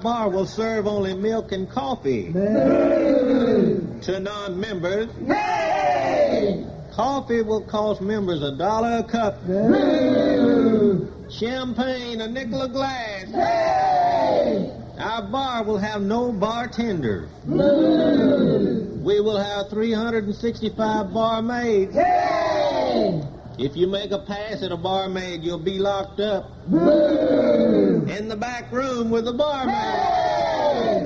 bar will serve only milk and coffee. To non-members, coffee will cost members $1 a cup. Champagne a nickel a glass. Our bar will have no bartenders. We will have 365 barmaids. If you make a pass at a barmaid, you'll be locked up in the back room with the barmaid.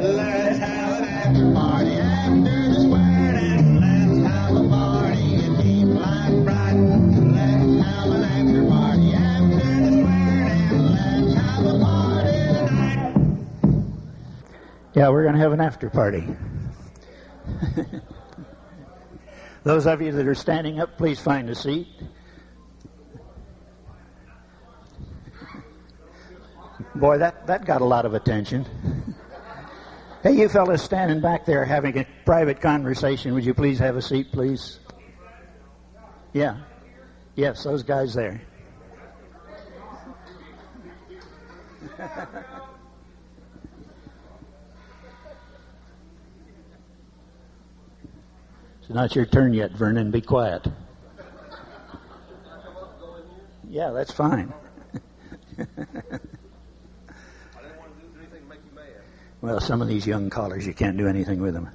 Let's have an after party after the swearing. Let's have a party and keep life bright. Let's have an after party after the swearing. Let's have a party tonight. Yeah, we're going to have an after party. Those of you that are standing up, please find a seat. Boy, that got a lot of attention. Hey, you fellas standing back there having a private conversation, would you please have a seat, please? Yeah. Yes, those guys there. It's not your turn yet, Vernon. Be quiet. Yeah, that's fine. Well, some of these young callers, you can't do anything with them.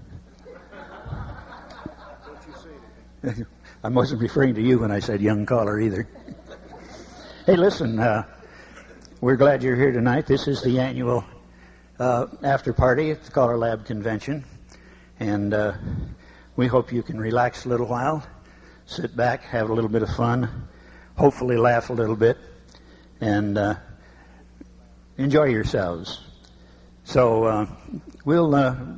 I wasn't referring to you when I said young caller either. Hey, listen, we're glad you're here tonight. This is the annual after party at the CALLERLAB Convention. And we hope you can relax a little while, sit back, have a little bit of fun, hopefully laugh a little bit, and enjoy yourselves. So we'll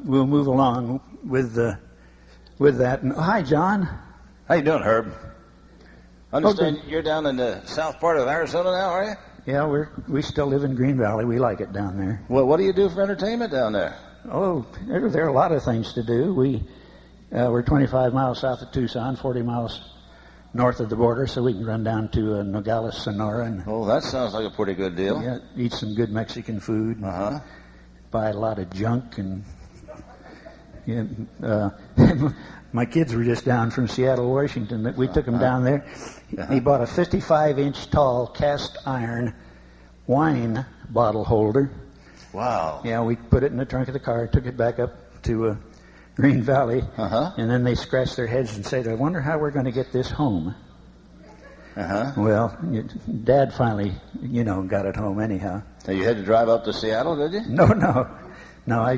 move along with that. And, hi, John. How you doing, Herb? I understand you're down in the south part of Arizona now, are you? Yeah, we still live in Green Valley. We like it down there. Well, what do you do for entertainment down there? Oh, there are a lot of things to do. We're 25 miles south of Tucson, 40 miles north of the border, so we can run down to Nogales, Sonora, and that sounds like a pretty good deal. Yeah, eat some good Mexican food. Buy a lot of junk, and my kids were just down from Seattle, Washington. We took them down there. He bought a 55-inch tall cast iron wine bottle holder. Wow. Yeah, we put it in the trunk of the car, took it back up to Green Valley, and then they scratched their heads and said, I wonder how we're going to get this home. Well, Dad finally, got it home anyhow. So you had to drive up to Seattle, did you? No, I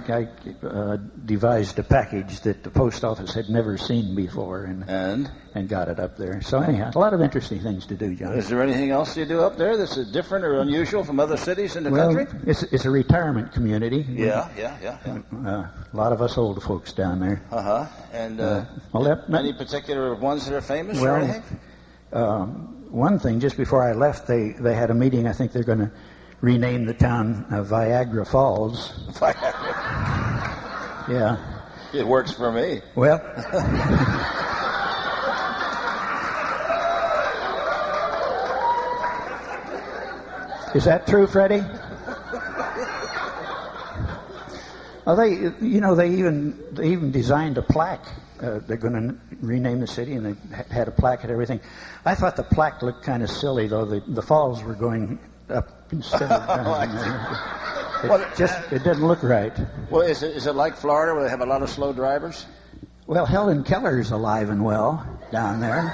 devised a package that the post office had never seen before and got it up there. So anyhow, a lot of interesting things to do, John. Is there anything else you do up there that's different or unusual from other cities in the country? It's a retirement community. Yeah. A lot of us old folks down there. And any particular ones that are famous or anything? One thing, just before I left, they had a meeting. I think they're going to rename the town Viagra Falls. Viagra. Yeah. It works for me. Well. Is that true, Freddie? Well, they even designed a plaque. They're going to rename the city, and they had a plaque and everything. I thought the plaque looked kind of silly, though. The falls were going up instead of down. It didn't look right. Well, is it like Florida where they have a lot of slow drivers? Well, Helen Keller's alive and well down there.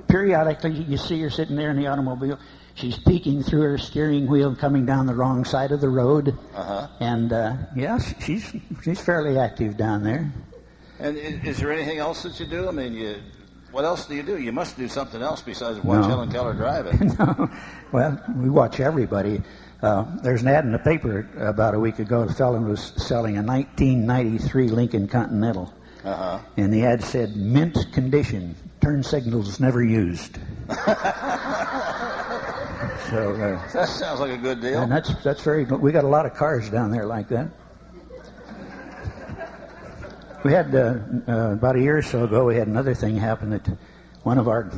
Periodically you see her sitting there in the automobile. She's peeking through her steering wheel, coming down the wrong side of the road. And she's fairly active down there. And is there anything else that you do? I mean, what else do you do? You must do something else besides watch Helen Keller driving. No. Well, we watch everybody. There's an ad in the paper about a week ago. The fellow was selling a 1993 Lincoln Continental. And the ad said, mint condition, turn signals never used. So that sounds like a good deal. And that's very good. We got a lot of cars down there like that. We had about a year or so ago, we had another thing happen that one of our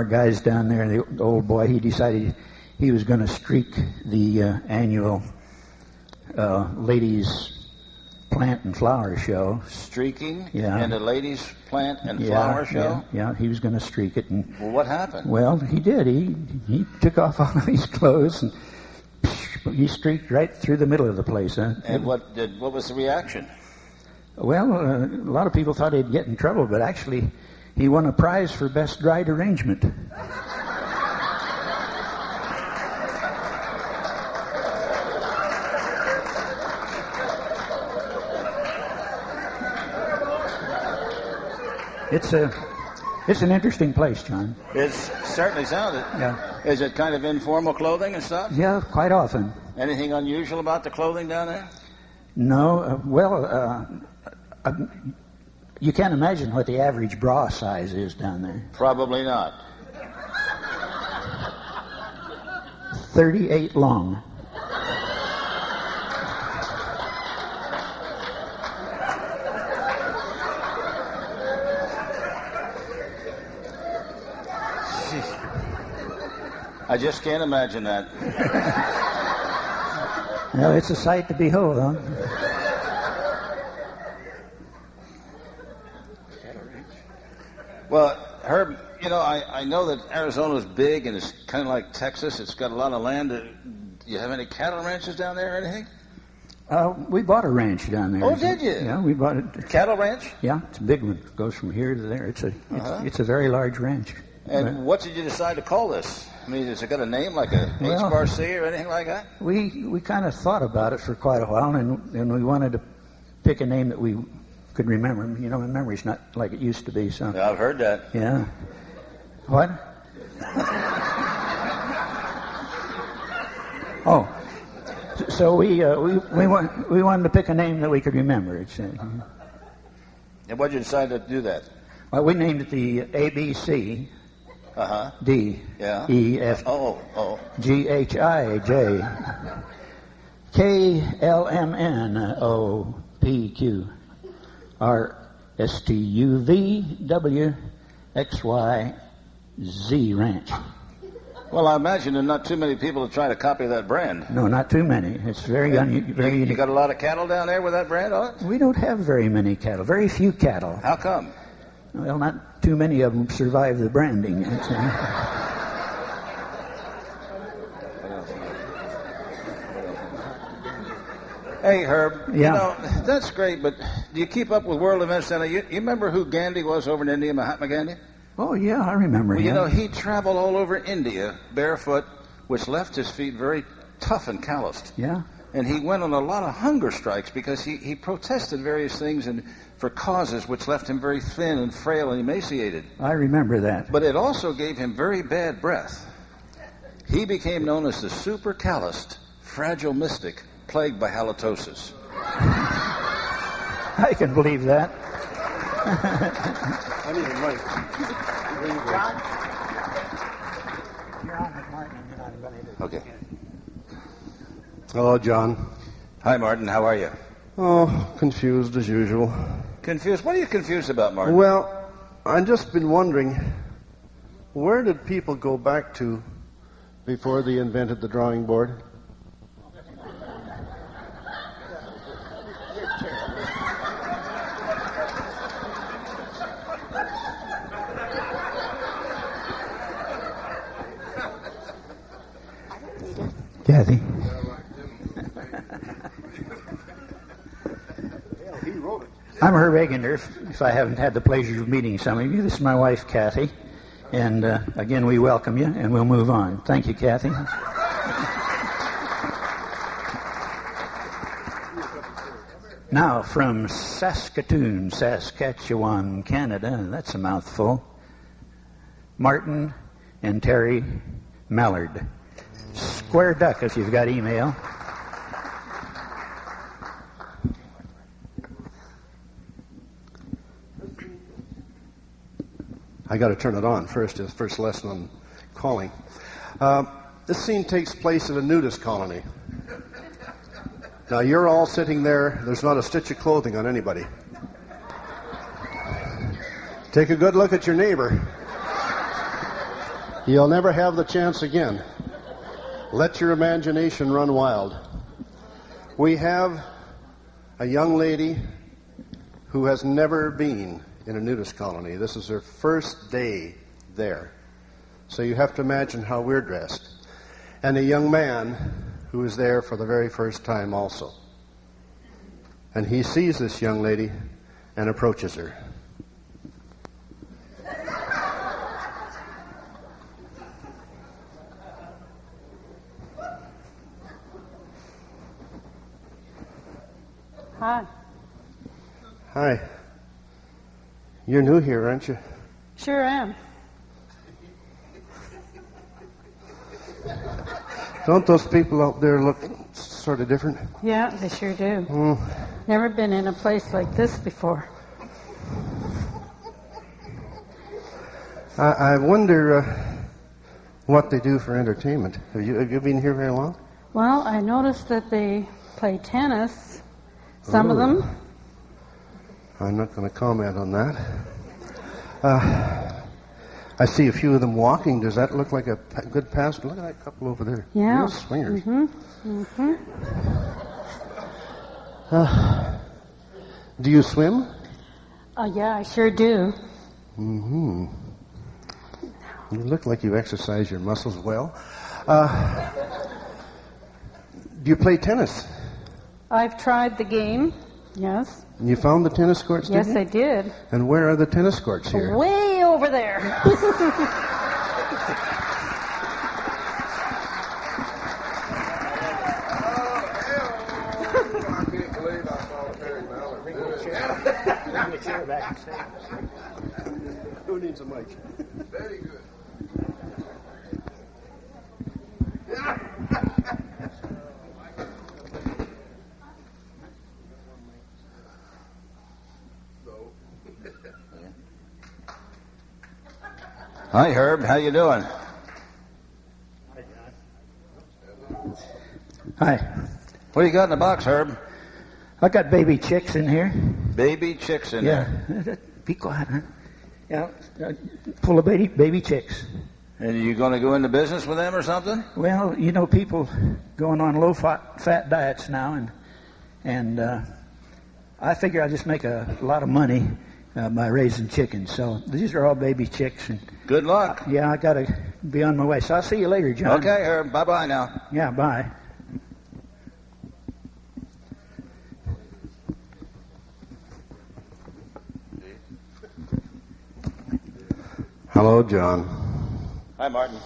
guys down there, the old boy, he decided he was going to streak the annual ladies' plant and flower show. Streaking? Yeah. In the ladies' plant and flower show? Yeah, he was going to streak it. And, well, what happened? Well, he did. He took off all of his clothes and he streaked right through the middle of the place. Huh? And what was the reaction? Well, a lot of people thought he'd get in trouble, but actually he won a prize for best dried arrangement. It's an interesting place, John. It certainly sounded. Yeah. Is it kind of informal clothing and stuff? Yeah, quite often. Anything unusual about the clothing down there? No. You can't imagine what the average bra size is down there. Probably not. 38 long. I just can't imagine that. Well, it's a sight to behold, huh? Well, Herb, I know that Arizona's big and it's kind of like Texas. It's got a lot of land. Do you have any cattle ranches down there or anything? We bought a ranch down there. Oh, did you? Yeah, we bought it. Cattle ranch? Yeah, it's a big one. It goes from here to there. It's a very large ranch. And what did you decide to call this? I mean, has it got a name like a HRC or anything like that? We kind of thought about it for quite a while, and we wanted to pick a name that we could remember. Memory's not like it used to be. So Yeah, I've heard that. Yeah. What? Oh. So we wanted to pick a name that we could remember. And what did you decide to do that? Well, we named it the ABC. D. Yeah. E. F. G. H. I. J. K. L. M. N. O. P. Q. R. S. T. U. V. W. X. Y. Z. Ranch. Well, I imagine there are not too many people to try to copy that brand. No, not too many. It's very unique. You got a lot of cattle down there with that brand on it? We don't have very many cattle. Very few cattle. How come? Well, not too many of them survive the branding. Hey, Herb. Yeah. That's great, but do you keep up with world events? You remember who Gandhi was over in India, Mahatma Gandhi? Oh, yeah, I remember him. Well, he traveled all over India barefoot, which left his feet very tough and calloused. Yeah. And he went on a lot of hunger strikes because he protested various things and for causes which left him very thin and frail and emaciated. I remember that. But it also gave him very bad breath. He became known as the super calloused, fragile mystic plagued by halitosis. I can believe that. I need a mic. Okay. Hello, John. Hi, Martin. How are you? Oh, confused as usual. Confused? What are you confused about, Martin? Well, I've just been wondering, where did people go back to before they invented the drawing board? Kathy. I'm Herb Egender, if I haven't had the pleasure of meeting some of you. This is my wife, Kathy. And again, we welcome you, and we'll move on. Thank you, Kathy. Now, from Saskatoon, Saskatchewan, Canada, that's a mouthful, Martin and Terry Mallard. Square duck if you've got email. I got to turn it on first. It's the first lesson on calling. This scene takes place at a nudist colony. Now, you're all sitting there. There's not a stitch of clothing on anybody. Take a good look at your neighbor. You'll never have the chance again. Let your imagination run wild. We have a young lady who has never been in a nudist colony. This is her first day there. So you have to imagine how we're dressed. And a young man who is there for the very first time also. And he sees this young lady and approaches her. Hi. Hi. You're new here, aren't you? Sure am. Don't those people out there look sort of different? Yeah, they sure do. Never been in a place like this before. I wonder what they do for entertainment. Have you been here very long? Well, I noticed that they play tennis. Some of them. I'm not going to comment on that. I see a few of them walking. Does that look like a good pass? Look at that couple over there. Yeah. Real swingers. Do you swim? Yeah, I sure do. You look like you exercise your muscles well. Do you play tennis? I've tried the game, yes. You found the tennis courts, did Yes, you? I did. And where are the tennis courts here? Way over there. Who needs a mic? Very good. Hi, Herb. How you doing? Hi. What do you got in the box, Herb? I got baby chicks in here. Baby chicks in there. Yeah. Be quiet, huh? Yeah. Full of baby chicks. And you going to go into business with them or something? Well, you know, people going on low-fat diets now, and I figure I just make a lot of money by raising chickens. So these are all baby chicks. And Good luck. yeah, I got to be on my way. So I'll see you later, John. Okay, Herb. Bye-bye now. Yeah, bye. Hello, John. Hi, Martin.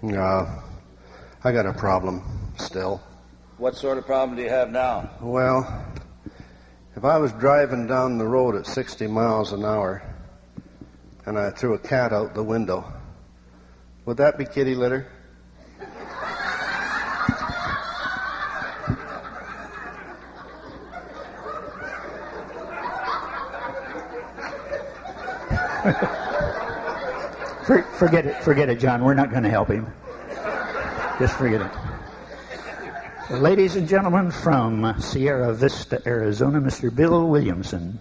I got a problem still. What sort of problem do you have now? Well, if I was driving down the road at 60 miles an hour and I threw a cat out the window, would that be kitty litter? Forget it, John. We're not going to help him. Just forget it. So, ladies and gentlemen, from Sierra Vista, Arizona, Mr. Bill Williamson.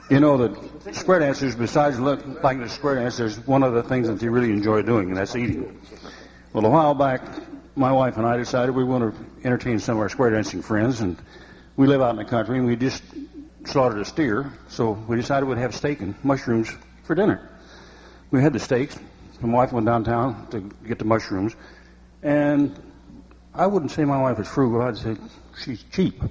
You know, the square dancers, besides like the square dance, there's one other thing that they really enjoy doing, and that's eating. Well, a while back, my wife and I decided we want to entertain some of our square dancing friends, and we live out in the country, and we just slaughtered a steer, so we decided we'd have steak and mushrooms for dinner. We had the steaks. My wife went downtown to get the mushrooms, and I wouldn't say my wife is frugal. I'd say she's cheap.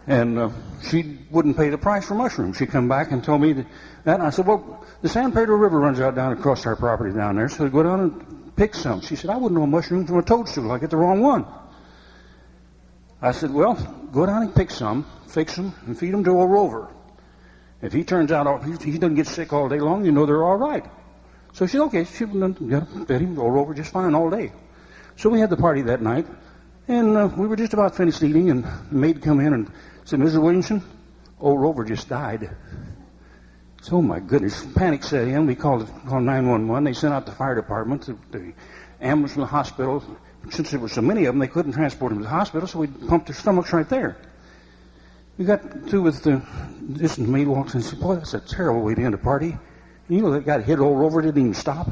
And she wouldn't pay the price for mushrooms. She come back and told me that, and I said, well, the San Pedro River runs out down across our property down there, so go down and pick some. She said, I wouldn't know a mushroom from a toadstool. I get the wrong one. I said, well, go down and pick some, fix them, and feed them to a rover. If he turns out he doesn't get sick all day long, you know they're all right. So she said, okay, she fed him roll over just fine all day. So we had the party that night, and we were just about finished eating, and the maid come in and said, Mrs. Williamson, old Rover just died. So, oh my goodness, panic set in. We called 911. They sent out the fire department, the ambulance from the hospital. Since there were so many of them, they couldn't transport them to the hospital, so we pumped their stomachs right there. We got through with this, and the maid walks in and said, boy, that's a terrible way to end a party. You know that guy hit all over, didn't even stop.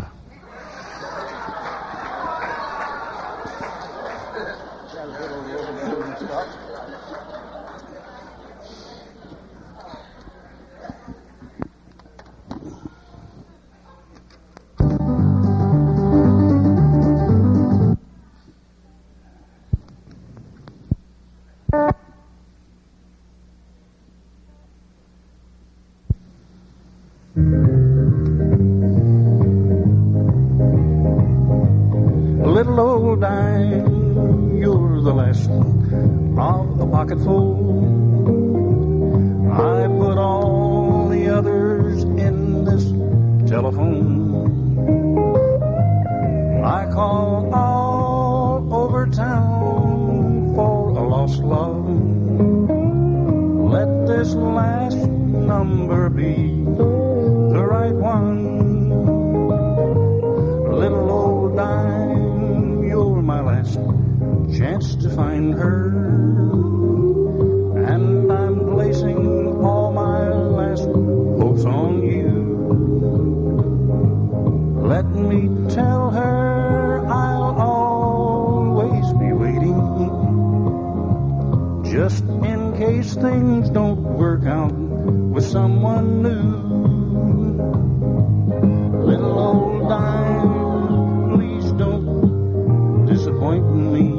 Little old dime, you're the last of the pocketful. I put all the others in this telephone. I call all over town for a lost love. Let this last number be the right one. Little old dime, you're my last chance to find her, and I'm placing all my last hopes on you. Let me tell her I'll always be waiting, just in case things don't work out with someone new. Little old dime, please don't disappoint me.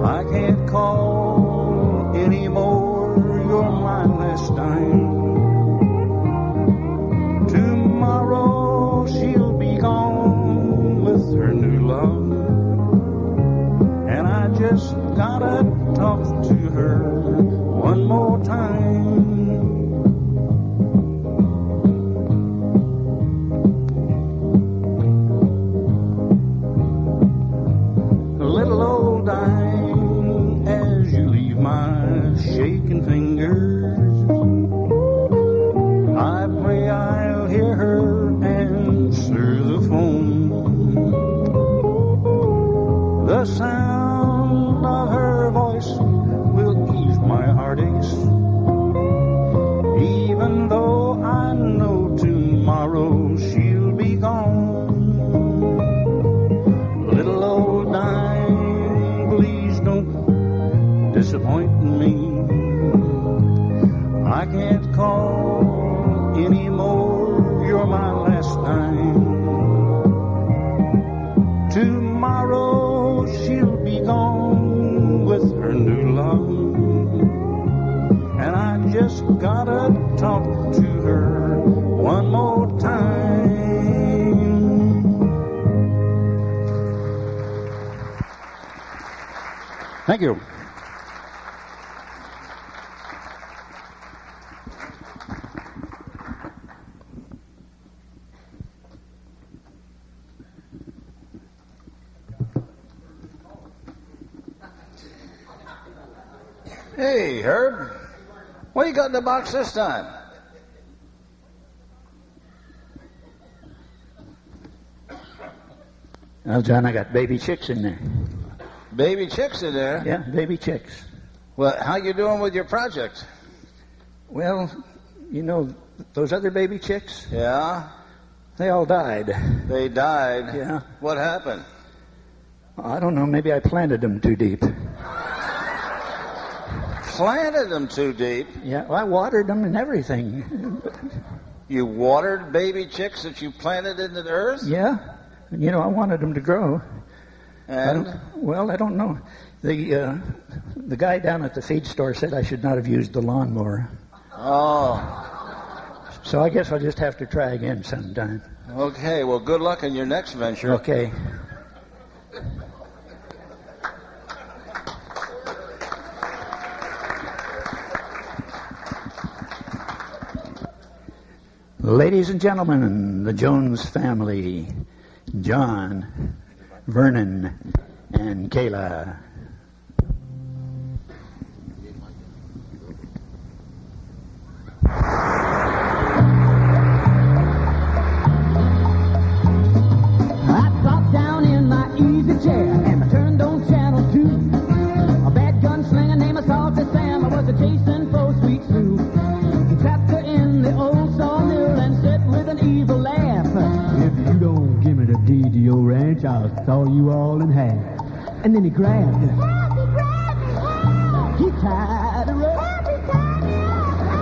I can't call anymore, you're my last dime. Tomorrow she'll be gone with her new love, and I just gotta talk to her one more time. Little old dime, as you leave my shaking fingers, I pray I'll hear her answer the phone. The sound of her voice will ease my heartaches, even though I know tomorrow she'll be gone. Little old dime, please don't disappoint me. I can't call anymore, you're my last dime. Tomorrow she'll be gone with her new love, and I just gotta talk to her one more time. Thank you. Hey, Herb. What you got in the box this time? Well, John, I got baby chicks in there. Baby chicks in there? Yeah, baby chicks. Well, how you doing with your project? Well, you know, those other baby chicks, Yeah? they all died. They died? Yeah. What happened? I don't know, maybe I planted them too deep. Planted them too deep? Yeah, well, I watered them and everything. You watered baby chicks that you planted into the earth? Yeah, you know, I wanted them to grow. And? I don't know. The guy down at the feed store said I should not have used the lawnmower. Oh. So I guess I'll just have to try again sometime. Okay, well, good luck in your next venture. Okay. Ladies and gentlemen, the Jones family, John, Vernon, and Kayla. I dropped down in my easy chair and I turned on channel 2. A bad gunslinger named Salty Sam ranch, I'll saw you all in half. And then he grabbed her. He tied her up.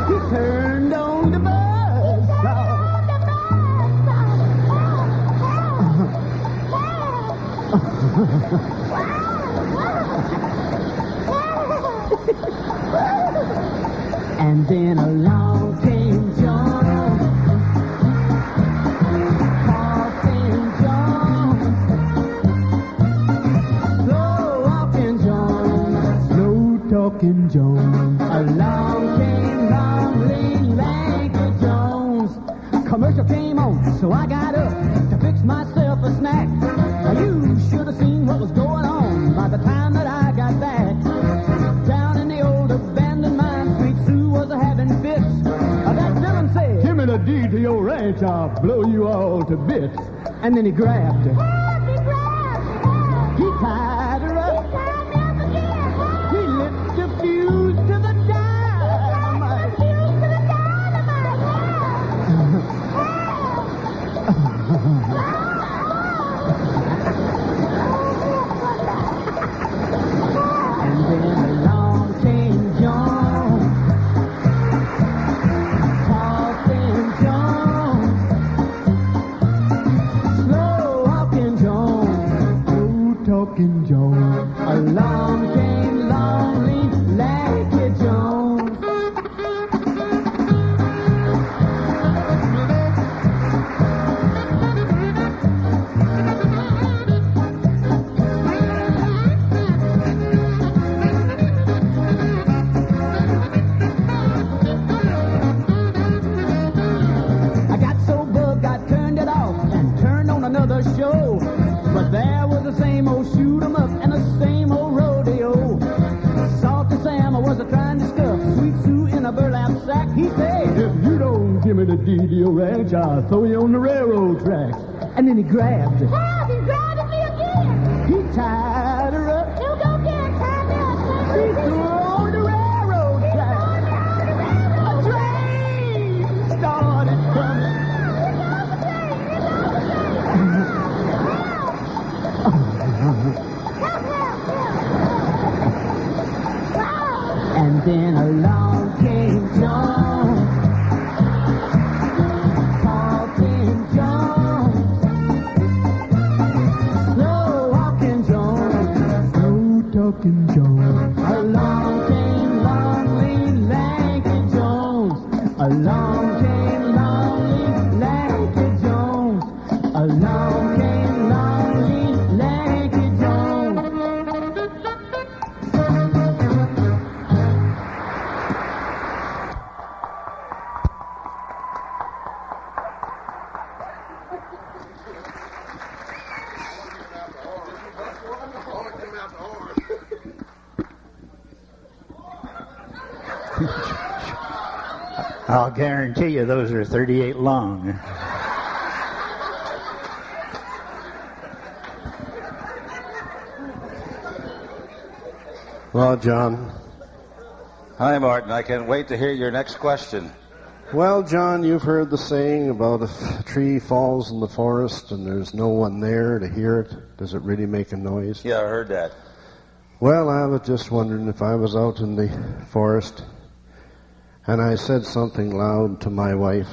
He turned on the buzz saw. And then along came John, coughing John, slow walking John, slow talking John. Along came long, lean, lanky Jones. Commercial came on, so I got up to fix myself a snack. Now you should have seen what was going on by the time that I got back. Down in the old abandoned mine, Sweet Sue was having fits. That villain said, "Give me the deed to your ranch, I'll blow you all to bits." And then he grabbed her. He tied her up. He lit the fuse to the dynamite. And then along came John, talking John, slow walking John, slow talking John. Along came long, lean, lanky John. I got so bugged I turned it off and turned on another show. But there was the same old shoot 'em up and the same old rodeo. Salty Sam was trying to stuff Sweet Sue in a burlap sack. He said, "If you don't give me the deed to your ranch, I'll throw you on the railroad tracks." And then he grabbed her. Bob, he's grabbing me again. He tied her up. You go get him, tie me up. He threw her on the railroad tracks. A train started coming. And then along came John, talking John, slow walking John, slow talking John. Along came long, lean, lanky Jones. Along came long, lean, lanky Jones. Along came long, lean, lanky Jones. I'll guarantee you those are 38 long. Well, John. Hi, Martin. I can't wait to hear your next question. Well, John, you've heard the saying about if a tree falls in the forest and there's no one there to hear it, does it really make a noise? Yeah, I heard that. Well, I was just wondering if I was out in the forest and I said something loud to my wife,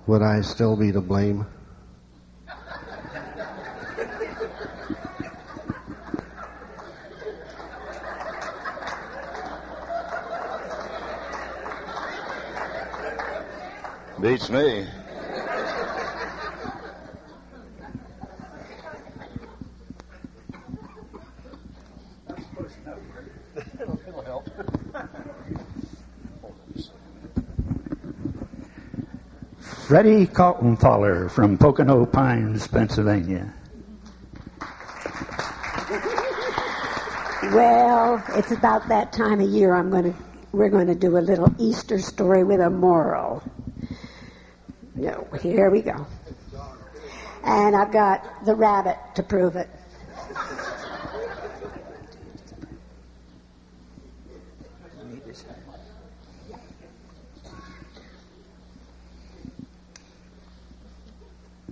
would I still be to blame? Beats me. It'll help. Freddie Kaltenthaler from Pocono Pines, Pennsylvania. Well, it's about that time of year we're going to do a little Easter story with a moral. No, here we go. And I've got the rabbit to prove it.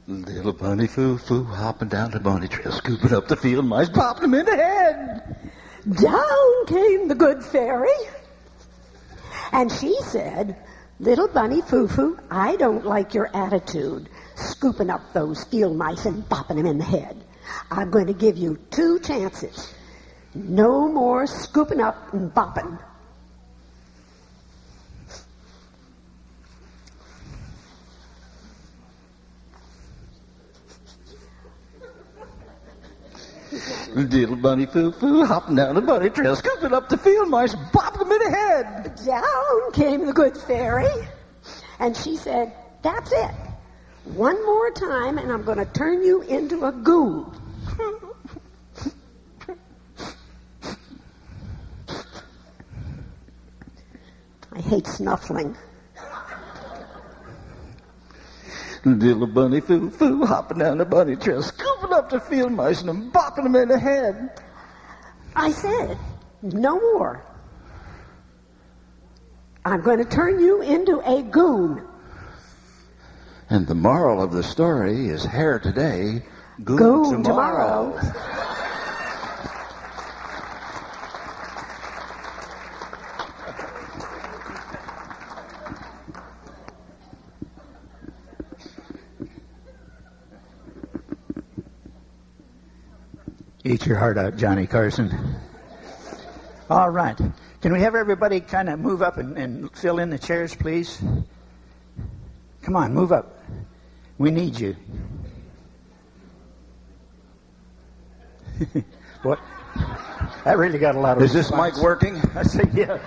Little bunny foo-foo hopping down the bunny trail, scooping up the field mice, popping them in the head. Down came the good fairy. And she said, little bunny foo-foo, I don't like your attitude, scooping up those field mice and bopping them in the head. I'm going to give you 2 chances. No more scooping up and bopping. Little bunny foo-foo hopping down the bunny trail, scooping up the field mice, bopping them in the head. Down came the good fairy. And she said, that's it. One more time and I'm going to turn you into a goon. I hate snuffling. Little bunny foo-foo hopping down the bunny trail, scooping up the field mice and bopping them in the head. I said, no more. I'm going to turn you into a goon. And the moral of the story is hair today, goon tomorrow. Eat your heart out, Johnny Carson. All right. Can we have everybody kind of move up and fill in the chairs, please? Come on, move up. We need you. What? That really got a lot of Is this response. mic working? I say, yeah.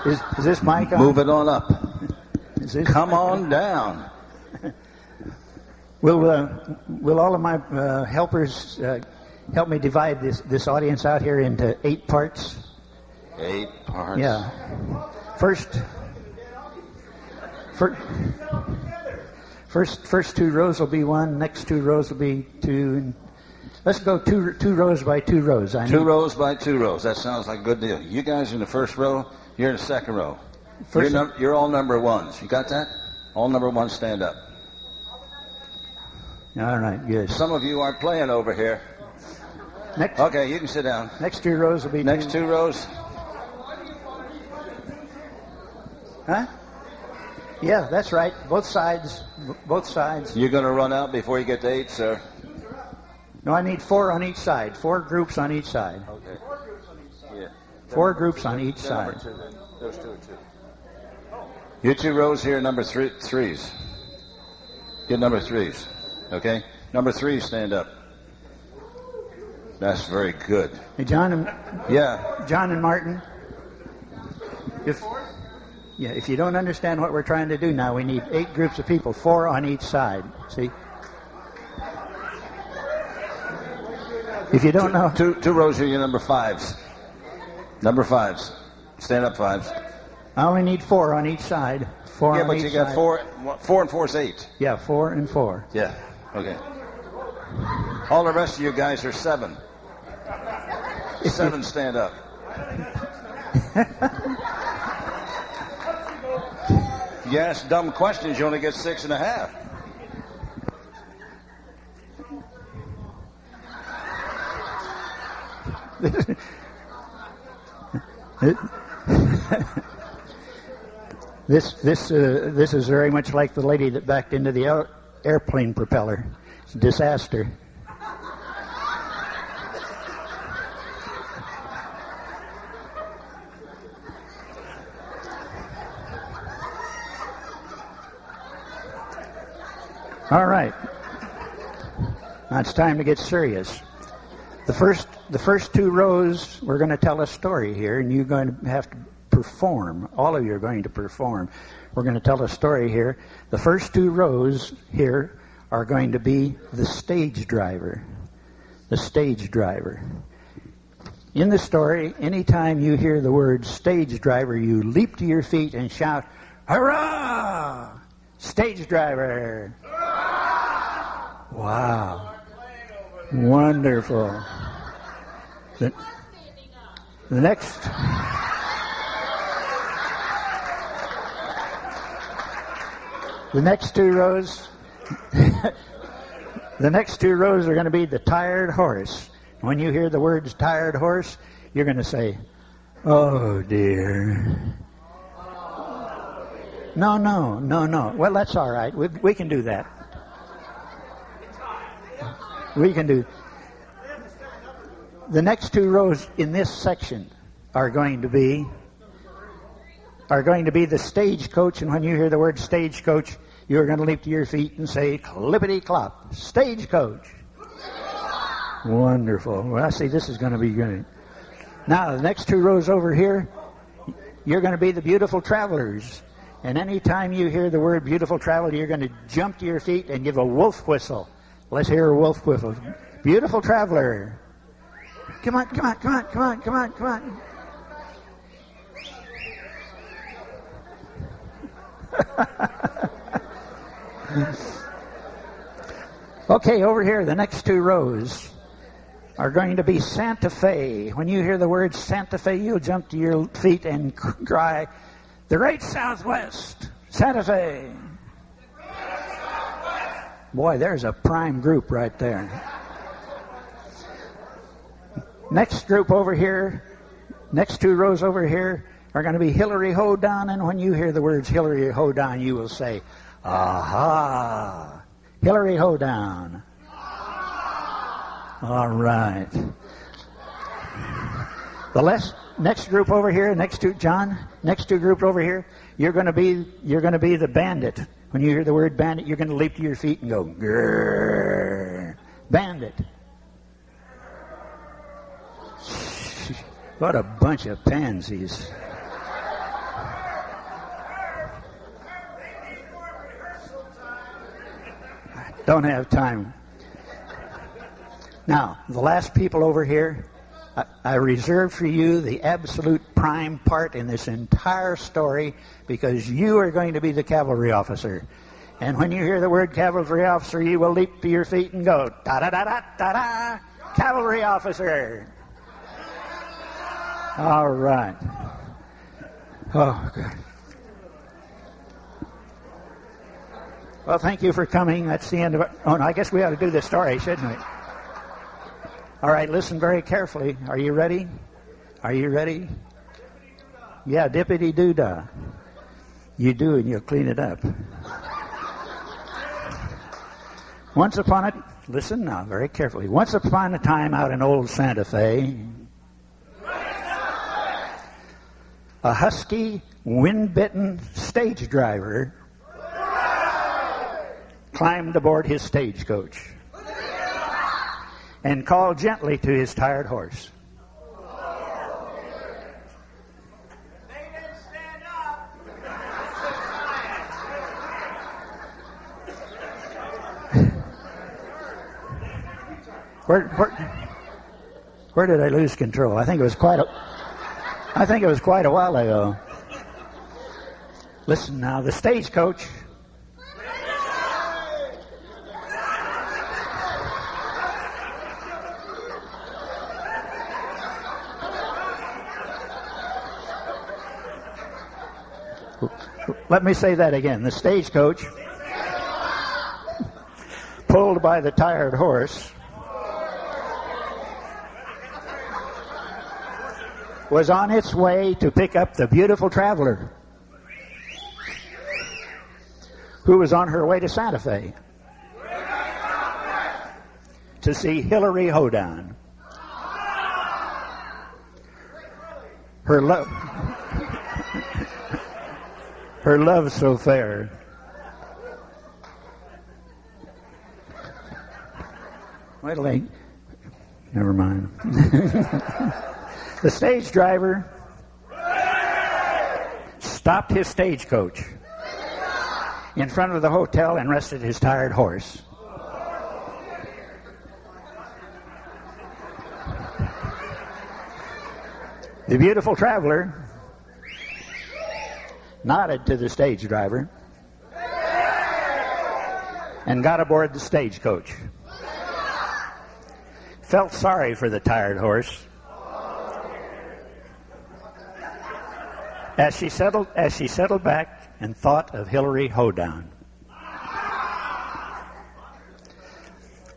Is this mic on? Move it on up. Come mic on down. Will all of my helpers help me divide this audience out here into 8 parts? 8 parts. Yeah. First 2 rows will be 1. Next 2 rows will be 2. Let's go 2 rows by 2 rows. 2 rows by 2 rows. That sounds like a good deal. You guys in the first row. You're in the second row. You're all number 1s. You got that? All number 1s stand up. All right. Good. Some of you aren't playing over here. Okay, you can sit down. Next 2 rows will be next 2 rows. Huh? Yeah, that's right. Both sides. Both sides. You're going to run out before you get to 8, sir? No, I need 4 on each side. 4 groups on each side. Okay. 4 groups on each side. Yeah. 4 groups on each side. Number 2 then. Those 2 are 2. Your 2 rows here, number 3s. Get number 3s. Okay? Number 3s stand up. That's very good. Hey, John and Martin. If you don't understand what we're trying to do now, we need 8 groups of people, 4 on each side. See? If you don't know... 2 rows here, your number 5s. Number 5s. Stand up 5s. I only need 4 on each side. 4 on each side. Yeah, but you got 4 and 4 is 8. Yeah, 4 and 4. Yeah, okay. All the rest of you guys are 7. 7 stand up. You ask dumb questions, you only get 6.5. This is very much like the lady that backed into the airplane propeller. It's a disaster. All right. Now it's time to get serious. The first 2 rows, we're going to tell a story here, and you're going to have to perform. All of you are going to perform. We're going to tell a story here. The first 2 rows here are going to be the stage driver. The stage driver. In the story, anytime you hear the word stage driver, you leap to your feet and shout, "Hurrah! Stage driver!" Wow. Wonderful. The next... The next 2 rows... The next two rows are going to be the tired horse. When you hear the words tired horse, you're going to say, oh dear. No. Well, that's all right. We can do that. We can do. The next two rows in this section are going to be the stagecoach, and when you hear the word stagecoach, you're going to leap to your feet and say, clippity-clop, stagecoach. Wonderful. Well, I see this is going to be good. Now, the next two rows over here, you're going to be the beautiful travelers. And anytime you hear the word beautiful traveler, you're going to jump to your feet and give a wolf whistle. Let's hear a wolf whistle. Beautiful traveler. Come on. Okay, over here, the next two rows are going to be Santa Fe. When you hear the word Santa Fe, you'll jump to your feet and cry, the Great Southwest, Santa Fe. Boy, there's a prime group right there. Next group over here, next two rows over here are going to be Hillary Hoedown, and when you hear the words Hillary Hoedown, you will say, aha, Hillary Hoedown. All right. The next group over here, next two group over here, you're going to be the bandit. When you hear the word bandit, you're going to leap to your feet and go, grrr, bandit. What a bunch of pansies. Don't have time. Now, the last people over here, I reserve for you the absolute prime part in this entire story because you are going to be the cavalry officer. And when you hear the word cavalry officer, you will leap to your feet and go, da-da-da-da-da-da, cavalry officer. All right. Oh, good. Well, thank you for coming. That's the end of it. Oh, no, I guess we ought to do this story, shouldn't we? All right, listen very carefully. Are you ready? Are you ready? Yeah, dippity-doo-dah. You do, and you'll clean it up. Once upon a... Listen now, very carefully. Once upon a time out in old Santa Fe, a husky, wind-bitten stage driver climbed aboard his stagecoach and called gently to his tired horse. They didn't stand up. Where did I lose control? I think it was quite a while ago. Listen now, the stagecoach Let me say that again. The stagecoach, pulled by the tired horse, was on its way to pick up the beautiful traveler who was on her way to Santa Fe to see Hillary Hoedown. Her love so fair. Wait till they... Never mind. The stage driver stopped his stagecoach in front of the hotel and rested his tired horse. The beautiful traveler nodded to the stage driver and got aboard the stagecoach. Felt sorry for the tired horse as she settled back and thought of Hillary Hoedown.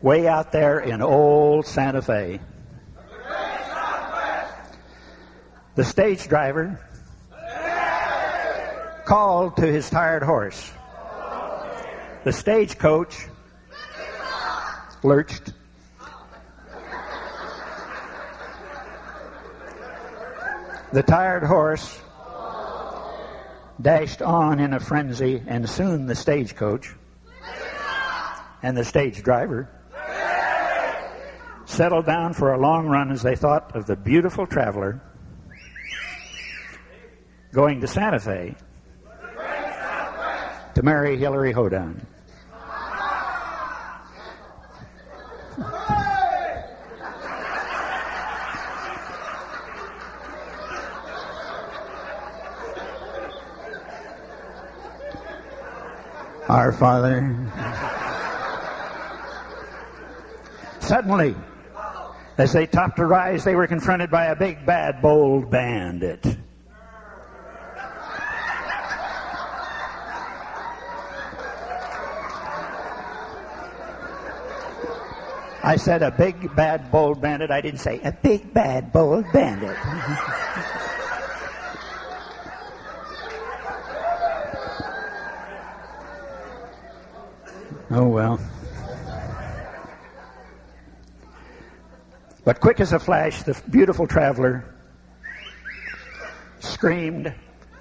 way out there in old Santa Fe. The stage driver called to his tired horse. The stagecoach lurched. The tired horse dashed on in a frenzy, and soon the stagecoach and the stage driver settled down for a long run as they thought of the beautiful traveler going to Santa Fe to marry Hillary Hoedown. Our Father. Suddenly, as they topped a rise, they were confronted by a big, bad, bold bandit. I said a big, bad, bold bandit. I didn't say a big, bad, bold bandit. Oh, well. But quick as a flash, the beautiful traveler screamed.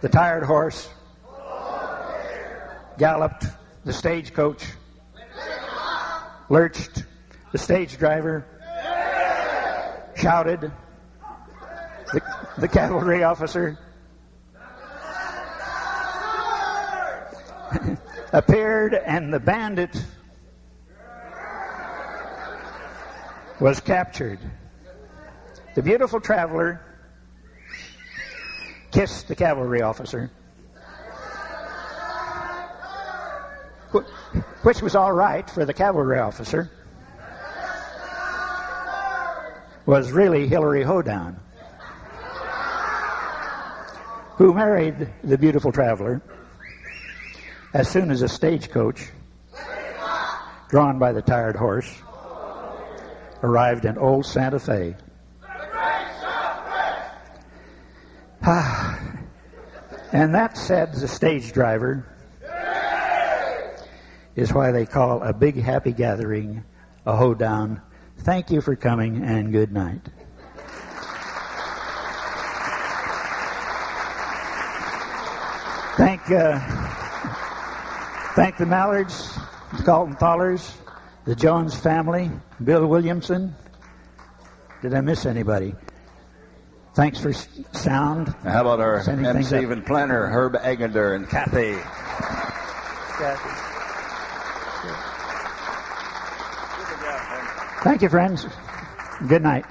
The tired horse galloped. The stagecoach lurched. The stage driver shouted. The cavalry officer appeared, and the bandit was captured. The beautiful traveler kissed the cavalry officer, which was all right, for the cavalry officer was really Hillary Hoedown, who married the beautiful traveler as soon as a stagecoach drawn by the tired horse arrived in old Santa Fe. And that, said the stage driver, is why they call a big happy gathering a hoedown. Thank you for coming, and good night. Thank the Mallards, the Galton Thalers, the Jones family, Bill Williamson. Did I miss anybody? Thanks for sound. How about our Sending things MC up. and planner, Herb Egender, and Kathy? Thank you, friends. Good night.